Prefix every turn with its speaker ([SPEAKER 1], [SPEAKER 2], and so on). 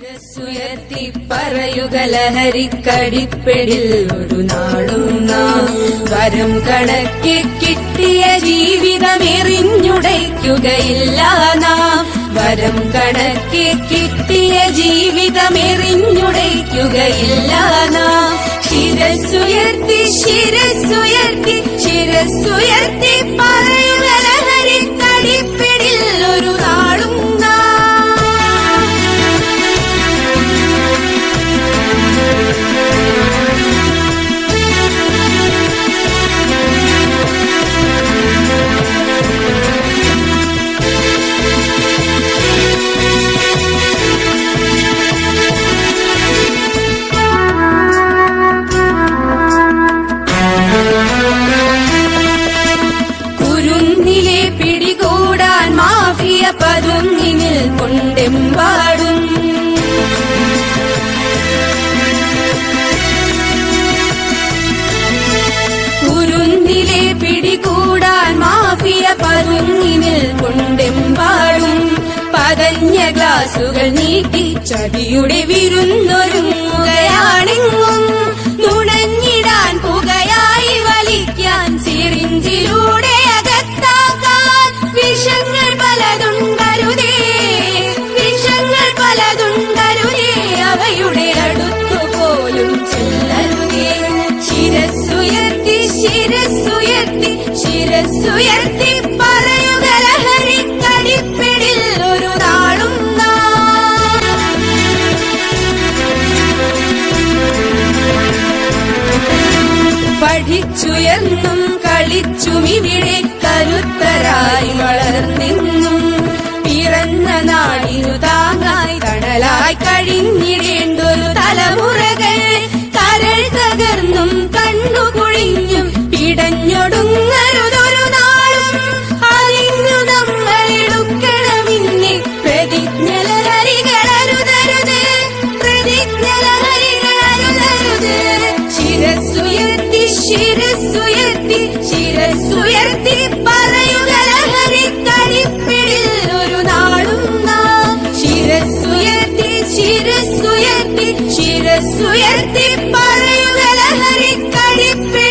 [SPEAKER 1] ശിരസ്സുയർത്തി പറയുക ലഹരിക്കടിപ്പിടിൽ ഒരു നാളും നാം വരം കണക്കെ കിട്ടിയ ജീവിതമെറിഞ്ഞുടയ്ക്കുകയില്ല നാം വരം കണക്കെ കിട്ടിയ ജീവിതമെറിഞ്ഞുടയ്ക്കുകയില്ല നാം ശിരസ്സുയർത്തി ശിരസ്സുയർത്തി ശിരസ്സുയർത്തി പറയുക ലഹരിക്കടിപ്പിടിൽ ഒരു നാളും പതുങ്ങിനിൽ കൊണ്ടെമ്പാടും കുരുന്നിലെ പിടികൂടാൻ മാഫിയ പതുങ്ങിനിൽ കൊണ്ടെമ്പാടും പതഞ്ഞ ഗ്ലാസുകൾ നീട്ടി ചതിയുടെ വിരുന്നൊരുങ്ങുകയാണെങ്ങും നുണഞ്ഞിടാൻ പുകയായി വലിക്കാൻ സിറിഞ്ചിലൂടെ അകത്താക്കാൻ വിഷങ്ങൾ പലതുണ്ടരുതേ വിഷങ്ങൾ പലതുണ്ടരുതേ അവയുടെ അടുത്തുപോലും ചെല്ലരുതേ ശിരസ്സുയർത്തി ശിരസ്സുയർത്തി ശിരസ്സുയർത്തി പറയുക ലഹരിക്കടിപ്പിടിൽ ഒരു നാളും പഠിച്ചുയർന്നും കളിച്ചുമിവിടെ കരുത്തരായി വളർന്നെന്നും പിറന്ന നാടിനു താങ്ങായി തണലായി കഴിഞ്ഞിടേണ്ടൊരു തലമുറകൾ കരൾ തകർന്നും കണ്ണുകുഴിഞ്ഞും പിടഞ്ഞൊടുങ്ങരുതൊരു നാളും അതിന്നു നമ്മളെടുക്കണമിന്നെ പ്രതിജ്ഞലഹരികളരുതരുത് പ്രതിജ്ഞലഹരികളരുതരുത് ശിരസ്സുയർത്തി ശിരസ്സുയർത്തി ശിരസ്സുയർത്തി പറയുക ലഹരിക്കടിപ്പിടിൽ ഒരു നാളും നാം ശിരസ്സുയർത്തി ശിരസ്സുയർത്തി ശിരസ്സുയർത്തി പറയുക ലഹരിക്കടിപ്പിടിൽ